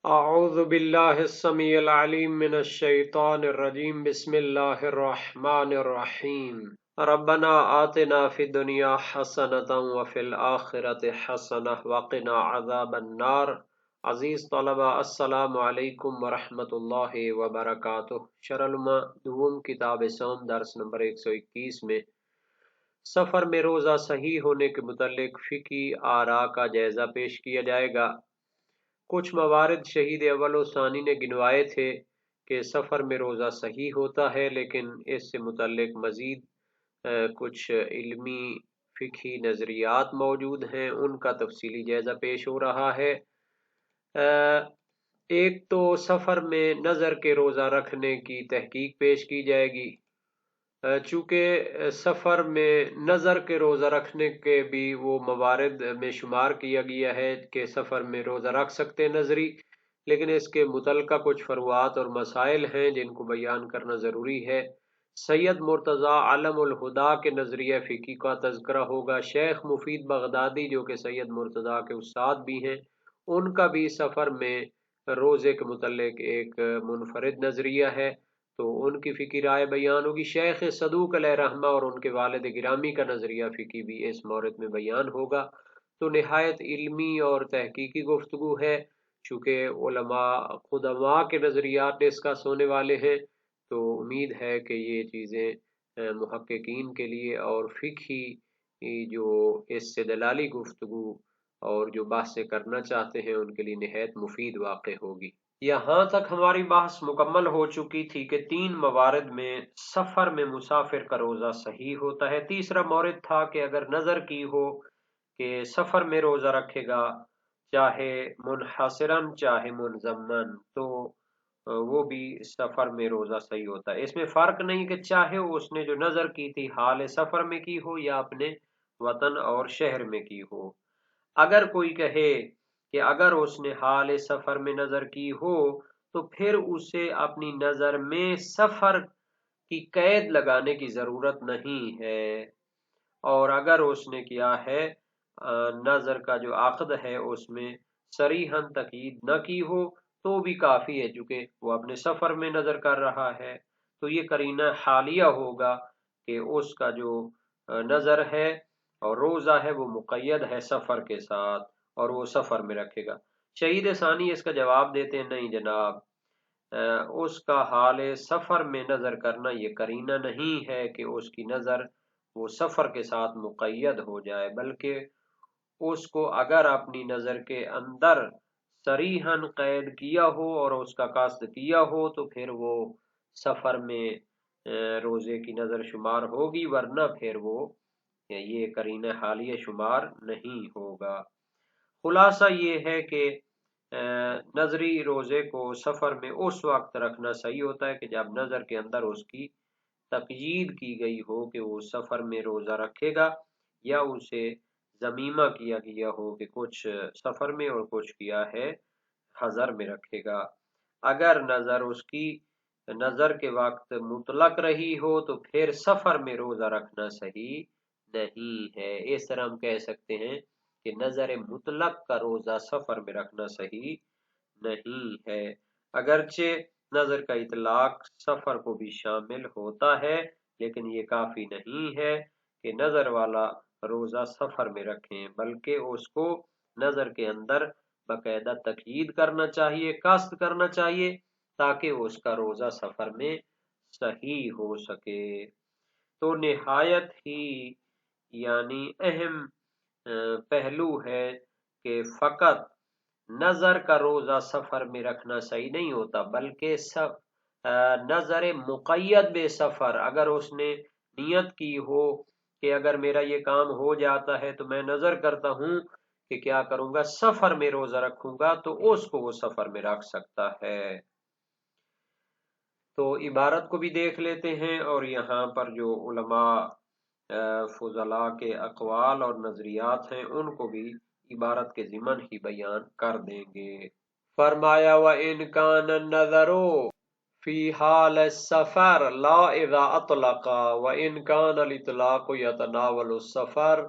اعوذ باللہ السمیع العلیم من الشیطان الرجیم بسم اللہ الرحمن الرحیم ربنا آتنا فی الدنیا حسنة وفی الآخرة حسنة وقنا عذاب النار۔ عزیز طلبہ السلام علیکم ورحمۃ اللہ وبرکاتہ۔ شرح دوم کتاب سوم درس نمبر 121 میں سفر میں روزہ صحیح ہونے کے متعلق فقہی آراء کا جائزہ پیش کیا جائے گا۔ کچھ موارد شہید اول و ثانی نے گنوائے تھے کہ سفر میں روزہ صحیح ہوتا ہے، لیکن اس سے متعلق مزید کچھ علمی فقہی نظریات موجود ہیں، ان کا تفصیلی جائزہ پیش ہو رہا ہے۔ ایک تو سفر میں نظر کے روزہ رکھنے کی تحقیق پیش کی جائے گی۔ چونکہ سفر میں نظر کے روزہ رکھنے کے بھی وہ موارد میں شمار کیا گیا ہے کہ سفر میں روزہ رکھ سکتے نظری، لیکن اس کے متعلقہ کچھ فروعات اور مسائل ہیں جن کو بیان کرنا ضروری ہے۔ سید مرتضیٰ علم الہدا کے نظریہ فقہی کا تذکرہ ہوگا۔ شیخ مفید بغدادی جو کہ سید مرتضیٰ کے استاد بھی ہیں، ان کا بھی سفر میں روزے کے متعلق ایک منفرد نظریہ ہے، تو ان کی فقہی رائے بیان ہوگی۔ شیخ صدوق علیہ رحمہ اور ان کے والد گرامی کا نظریہ فقہی بھی اس مورد میں بیان ہوگا۔ تو نہایت علمی اور تحقیقی گفتگو ہے، چونکہ قدماء کے نظریات ڈسکس ہونے والے ہیں، تو امید ہے کہ یہ چیزیں محققین کے لیے اور فقہی جو اس سے دلالی گفتگو اور جو بحثیں کرنا چاہتے ہیں ان کے لیے نہایت مفید واقع ہوگی۔ یہاں تک ہماری بحث مکمل ہو چکی تھی کہ 3 موارد میں سفر میں مسافر کا روزہ صحیح ہوتا ہے۔ تیسرا مورد تھا کہ اگر نظر کی ہو کہ سفر میں روزہ رکھے گا، چاہے منحصراً چاہے منضمن، تو وہ بھی سفر میں روزہ صحیح ہوتا ہے۔ اس میں فرق نہیں کہ چاہے اس نے جو نظر کی تھی حال سفر میں کی ہو یا اپنے وطن اور شہر میں کی ہو۔ اگر کوئی کہے کہ اگر اس نے حال سفر میں نظر کی ہو تو پھر اسے اپنی نظر میں سفر کی قید لگانے کی ضرورت نہیں ہے، اور اگر اس نے کیا ہے نظر کا جو عقد ہے اس میں صریحاً تقیید نہ کی ہو تو بھی کافی ہے، چونکہ وہ اپنے سفر میں نظر کر رہا ہے، تو یہ قرینہ حالیہ ہوگا کہ اس کا جو نظر ہے اور روزہ ہے وہ مقید ہے سفر کے ساتھ اور وہ سفر میں رکھے گا۔ شہید ثانی اس کا جواب دیتے ہیں نہیں جناب، اس کا حال سفر میں نظر کرنا یہ قرینہ نہیں ہے کہ اس کی نظر وہ سفر کے ساتھ مقید ہو جائے، بلکہ اس کو اگر اپنی نظر کے اندر صریحاً قید کیا ہو اور اس کا قصد کیا ہو تو پھر وہ سفر میں روزے کی نظر شمار ہوگی، ورنہ پھر وہ یہ قرینہ حالیہ شمار نہیں ہوگا۔ خلاصہ یہ ہے کہ نظری روزے کو سفر میں اس وقت رکھنا صحیح ہوتا ہے کہ جب نظر کے اندر اس کی تقیید کی گئی ہو کہ وہ سفر میں روزہ رکھے گا، یا اسے ضمیمہ کیا گیا ہو کہ کچھ سفر میں اور کچھ کیا ہے حضر میں رکھے گا۔ اگر نظر اس کی نظر کے وقت مطلق رہی ہو تو پھر سفر میں روزہ رکھنا صحیح نہیں ہے۔ اس طرح ہم کہہ سکتے ہیں کہ نظر مطلق کا روزہ سفر میں رکھنا صحیح نہیں ہے، اگرچہ نظر کا اطلاق سفر کو بھی شامل ہوتا ہے، لیکن یہ کافی نہیں ہے کہ نظر والا روزہ سفر میں رکھیں، بلکہ اس کو نظر کے اندر باقاعدہ تقیید کرنا چاہیے، قصد کرنا چاہیے، تاکہ اس کا روزہ سفر میں صحیح ہو سکے۔ تو نہایت ہی یعنی اہم پہلو ہے کہ فقط نظر کا روزہ سفر میں رکھنا صحیح نہیں ہوتا، بلکہ نظر مقید بے سفر، اگر اس نے نیت کی ہو کہ اگر میرا یہ کام ہو جاتا ہے تو میں نظر کرتا ہوں کہ کیا کروں گا، سفر میں روزہ رکھوں گا، تو اس کو وہ سفر میں رکھ سکتا ہے۔ تو عبارت کو بھی دیکھ لیتے ہیں اور یہاں پر جو علماء فضلاء کے اقوال اور نظریات ہیں ان کو بھی عبارت کے ضمن ہی بیان کر دیں گے۔ فرمایا وَإِنْ كَانَ النَّظَرُ فِي حَالِ السَّفَرِ لَا إِذَا أَطْلَقَ وَإِنْ كَانَ الْإِطْلَاقُ يَتَنَاوَلُ السَّفَرَ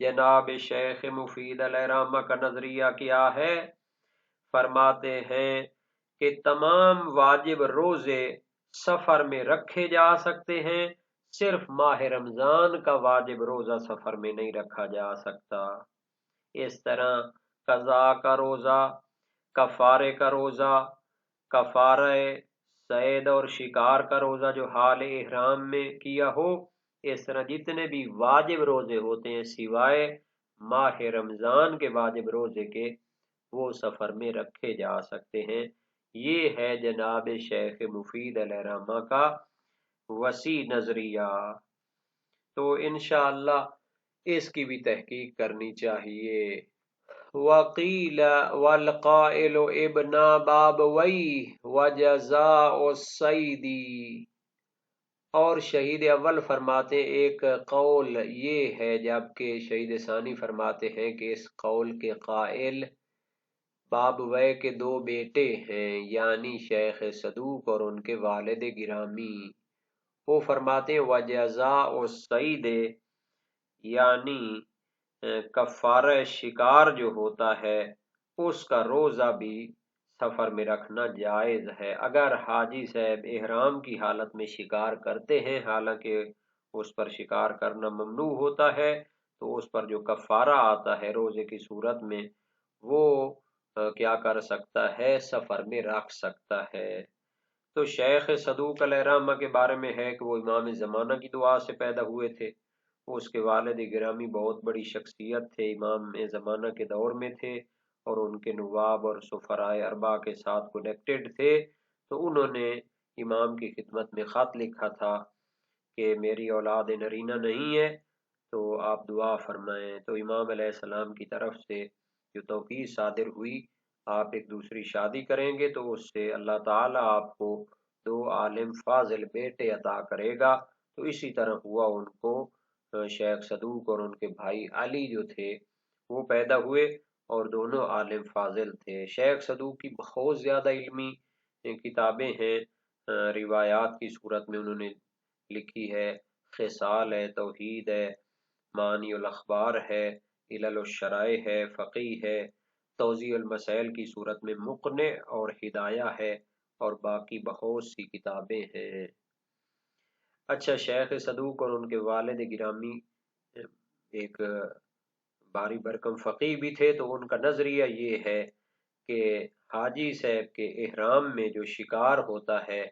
جناب شیخ مفید علیہ رحمہ کا نظریہ کیا ہے؟ فرماتے ہیں کہ تمام واجب روزے سفر میں رکھے جا سکتے ہیں، صرف ماہ رمضان کا واجب روزہ سفر میں نہیں رکھا جا سکتا۔ اس طرح قضاء کا روزہ، کفارے کا روزہ، کفارہ صید اور شکار کا روزہ جو حال احرام میں کیا ہو، اس طرح جتنے بھی واجب روزے ہوتے ہیں سوائے ماہ رمضان کے واجب روزے کے، وہ سفر میں رکھے جا سکتے ہیں۔ یہ ہے جناب شیخ مفید علیہ رحمہ کا وسیع نظریہ۔ تو انشاءاللہ اس کی بھی تحقیق کرنی چاہیے۔ وقیل والقائل ابن بابوی وجزاء الصید، اور شہید اول فرماتے ایک قول یہ ہے، جبکہ شہید ثانی فرماتے ہیں کہ اس قول کے قائل بابوی کے دو بیٹے ہیں، یعنی شیخ صدوق اور ان کے والد گرامی۔ وہ فرماتے ہیں وجزاء الصید، یعنی کفارہ شکار جو ہوتا ہے اس کا روزہ بھی سفر میں رکھنا جائز ہے۔ اگر حاجی صاحب احرام کی حالت میں شکار کرتے ہیں، حالانکہ اس پر شکار کرنا ممنوع ہوتا ہے، تو اس پر جو کفارہ آتا ہے روزے کی صورت میں، وہ کیا کر سکتا ہے؟ سفر میں رکھ سکتا ہے۔ تو شیخ صدوق علیہ رحمہ کے بارے میں ہے کہ وہ امام زمانہ کی دعا سے پیدا ہوئے تھے، اس کے والد گرامی بہت بڑی شخصیت تھے، امام زمانہ کے دور میں تھے اور ان کے نواب اور سفرائے اربعہ کے ساتھ کنیکٹڈ تھے۔ تو انہوں نے امام کی خدمت میں خط لکھا تھا کہ میری اولاد نرینہ نہیں ہے، تو آپ دعا فرمائیں۔ تو امام علیہ السلام کی طرف سے جو توقیع صادر ہوئی، آپ ایک دوسری شادی کریں گے تو اس سے اللہ تعالیٰ آپ کو دو عالم فاضل بیٹے عطا کرے گا۔ تو اسی طرح ہوا، ان کو شیخ صدوق اور ان کے بھائی علی جو تھے وہ پیدا ہوئے اور دونوں عالم فاضل تھے۔ شیخ صدوق کی بہت زیادہ علمی کتابیں ہیں، روایات کی صورت میں انہوں نے لکھی ہے، خصال ہے، توحید ہے، معانی الاخبار ہے، علل الشرائع ہے، فقیہ ہے، توضیح المسائل کی صورت میں مقنع اور ہدایہ ہے، اور باقی بہت سی کتابیں ہیں۔ اچھا، شیخ صدوق اور ان کے والد گرامی ایک باری برکم فقیہ بھی تھے، تو ان کا نظریہ یہ ہے کہ حاجی صاحب کے احرام میں جو شکار ہوتا ہے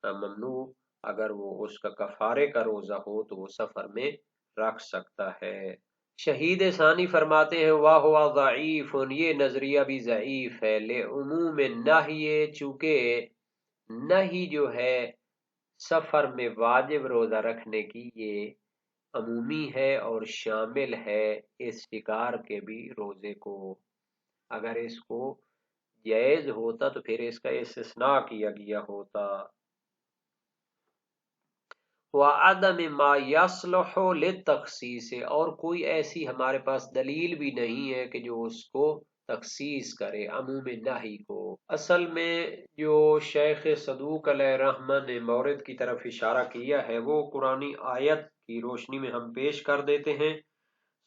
ممنوع، اگر وہ اس کا کفارے کا روزہ ہو تو وہ سفر میں رکھ سکتا ہے۔ شہید ثانی فرماتے ہیں وَهُوَ ضعیف، یہ نظریہ بھی ضعیف ہے، لعموم النہی، چونکہ نہی جو ہے سفر میں واجب روزہ رکھنے کی یہ عمومی ہے اور شامل ہے اس شکار کے بھی روزے کو۔ اگر اس کو جائز ہوتا تو پھر اس کا استثناء کیا گیا ہوتا۔ وَعَدَمِ مَا يَصْلُحُ لِلتَّخْصِيصِ، اور کوئی ایسی ہمارے پاس دلیل بھی نہیں ہے کہ جو اس کو تخصیص کرے عموم نہی کو۔ اصل میں جو شیخ صدوق علیہ رحمہ نے مورد کی طرف اشارہ کیا ہے وہ قرآنی آیت کی روشنی میں ہم پیش کر دیتے ہیں۔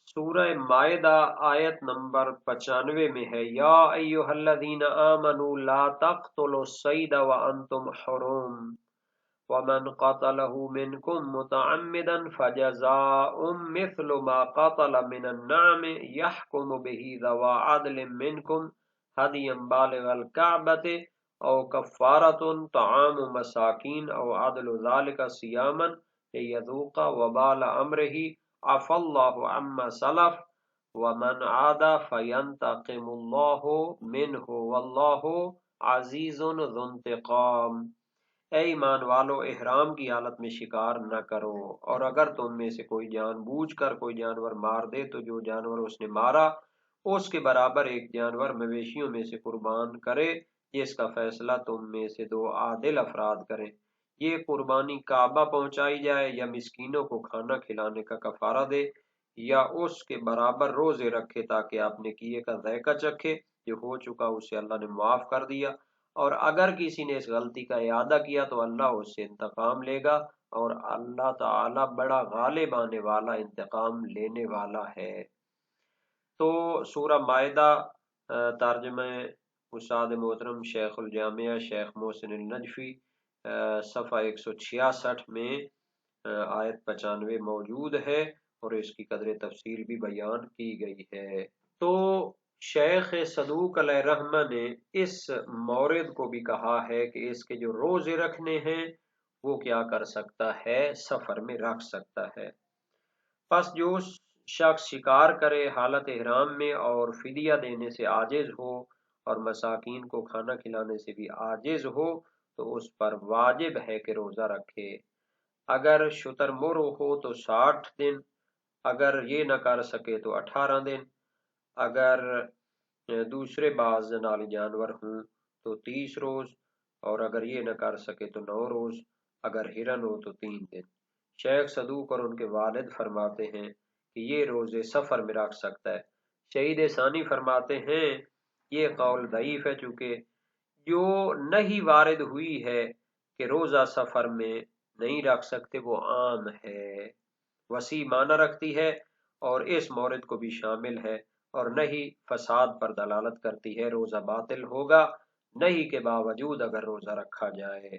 سورہ مائدہ آیت نمبر 95 میں ہے، یا ایھا الذین آمنوا لا تقتلوا الصید وانتم حرم ومن قتله منكم متعمدا فجزاء مثل ما قتل من النعم يحكم به ذوى عدل منكم هديا بالغ الكعبة او كفارة طعام مساكين او عدل ذلك صياما ليذوق وبال امره عفى الله عما سلف ومن عاد فينتقم الله منه والله عزيز ذو انتقام۔ اے ایمان والو، احرام کی حالت میں شکار نہ کرو، اور اگر تم میں سے کوئی جان بوجھ کر کوئی جانور مار دے تو جو جانور اس نے مارا اس کے برابر ایک جانور مویشیوں میں سے قربان کرے، جس کا فیصلہ تم میں سے دو عادل افراد کریں۔ یہ قربانی کعبہ پہنچائی جائے یا مسکینوں کو کھانا کھلانے کا کفارہ دے یا اس کے برابر روزے رکھے تاکہ آپ نے کیے کا ذائقہ چکھے، جو ہو چکا اسے اللہ نے معاف کر دیا، اور اگر کسی نے اس غلطی کا اعادہ کیا تو اللہ اس سے انتقام لے گا، اور اللہ تعالی بڑا غالب آنے والا انتقام لینے والا ہے۔ تو سورہ مائدہ ترجمہ استاد محترم شیخ الجامعہ شیخ محسن النجفی صفحہ 166 میں آیت 95 موجود ہے اور اس کی قدر تفصیل بھی بیان کی گئی ہے۔ تو شیخ صدوق علیہ رحمہ نے اس مورد کو بھی کہا ہے کہ اس کے جو روزے رکھنے ہیں وہ کیا کر سکتا ہے، سفر میں رکھ سکتا ہے۔ پس جو شخص شکار کرے حالت احرام میں اور فدیہ دینے سے عاجز ہو اور مساکین کو کھانا کھلانے سے بھی عاجز ہو تو اس پر واجب ہے کہ روزہ رکھے۔ اگر شتر مرغ ہو تو 60 دن، اگر یہ نہ کر سکے تو 18 دن، اگر دوسرے بعض نالی جانور ہوں تو 30 روز، اور اگر یہ نہ کر سکے تو 9 روز، اگر ہرن ہو تو 3 دن۔ شیخ صدوق اور ان کے والد فرماتے ہیں کہ یہ روزے سفر میں رکھ سکتا ہے۔ شہید ثانی فرماتے ہیں یہ قول ضعیف ہے، چونکہ جو نہیں وارد ہوئی ہے کہ روزہ سفر میں نہیں رکھ سکتے وہ عام ہے، وسیع معنی رکھتی ہے اور اس مورد کو بھی شامل ہے، اور نہیں فساد پر دلالت کرتی ہے، روزہ باطل ہوگا نہیں کے باوجود اگر روزہ رکھا جائے۔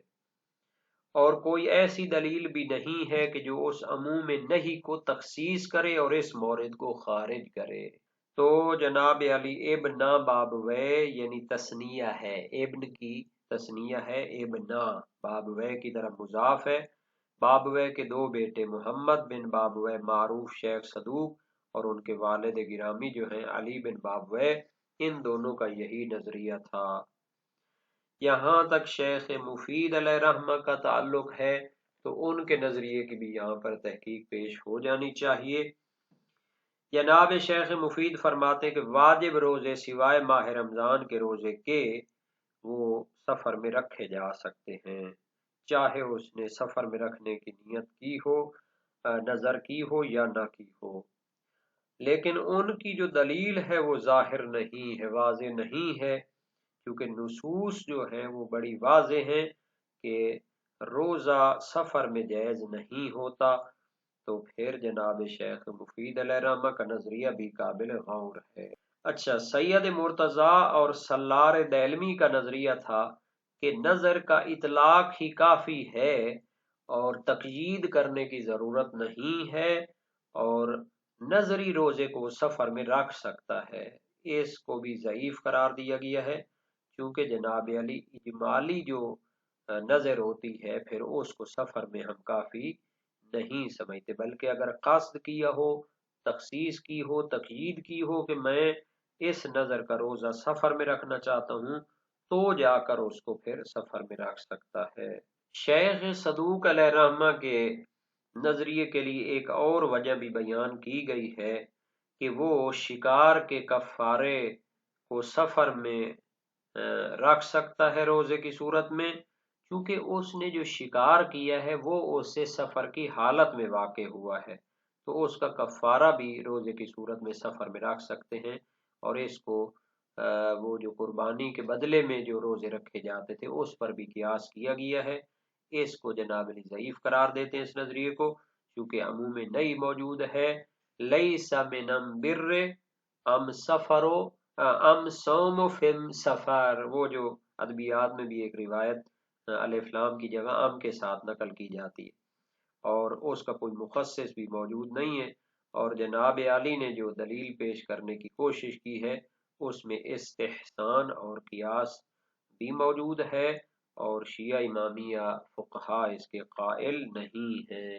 اور کوئی ایسی دلیل بھی نہیں ہے کہ جو اس عموم نہیں کو تخصیص کرے اور اس مورد کو خارج کرے۔ تو جناب علی ابن باب وے یعنی تثنیہ ہے، ابن کی تثنیہ ہے، ابنا بابوے کی طرف مضاف ہے۔ بابوے کے 2 بیٹے محمد بن بابوے معروف شیخ صدوق اور ان کے والد گرامی جو ہیں علی بن بابوے، ان دونوں کا یہی نظریہ تھا۔ یہاں تک شیخ مفید علیہ رحمہ کا تعلق ہے تو ان کے نظریے کی بھی یہاں پر تحقیق پیش ہو جانی چاہیے۔ جناب شیخ مفید فرماتے ہیں کہ واجب روزے سوائے ماہ رمضان کے روزے کے وہ سفر میں رکھے جا سکتے ہیں، چاہے اس نے سفر میں رکھنے کی نیت کی ہو، نظر کی ہو یا نہ کی ہو، لیکن ان کی جو دلیل ہے وہ ظاہر نہیں ہے، واضح نہیں ہے، کیونکہ نصوص جو ہیں وہ بڑی واضح ہیں کہ روزہ سفر میں جائز نہیں ہوتا۔ تو پھر جناب شیخ مفید علیہ رحمہ کا نظریہ بھی قابل غور ہے۔ اچھا، سید مرتضیٰ اور سلار دیلمی کا نظریہ تھا کہ نظر کا اطلاق ہی کافی ہے اور تقیید کرنے کی ضرورت نہیں ہے، اور نظری روزے کو سفر میں رکھ سکتا ہے۔ اس کو بھی ضعیف قرار دیا گیا ہے، کیونکہ جناب علی اجمالی جو نظر ہوتی ہے پھر اس کو سفر میں ہم کافی نہیں سمجھتے، بلکہ اگر قصد کیا ہو، تخصیص کی ہو، تقیید کی ہو کہ میں اس نظر کا روزہ سفر میں رکھنا چاہتا ہوں تو جا کر اس کو پھر سفر میں رکھ سکتا ہے۔ شیخ صدوق علیہ رحمہ کے نظریے کے لیے ایک اور وجہ بھی بیان کی گئی ہے کہ وہ شکار کے کفارے کو سفر میں رکھ سکتا ہے روزے کی صورت میں، کیونکہ اس نے جو شکار کیا ہے وہ اس سے سفر کی حالت میں واقع ہوا ہے، تو اس کا کفارہ بھی روزے کی صورت میں سفر میں رکھ سکتے ہیں، اور اس کو وہ جو قربانی کے بدلے میں جو روزے رکھے جاتے تھے اس پر بھی قیاس کیا گیا ہے۔ اس کو جناب علی ضعیف قرار دیتے ہیں اس نظریے کو، کیونکہ عموم نئی موجود ہے، لیس من بر ام سفرو ام صوم فم سفر، وہ جو ادبیات میں بھی ایک روایت الف لام کی جگہ ام کے ساتھ نقل کی جاتی ہے اور اس کا کوئی مخصص بھی موجود نہیں ہے، اور جناب علی نے جو دلیل پیش کرنے کی کوشش کی ہے اس میں استحسان اور قیاس بھی موجود ہے، اور شیعہ امامیہ فقہا اس کے قائل نہیں ہیں۔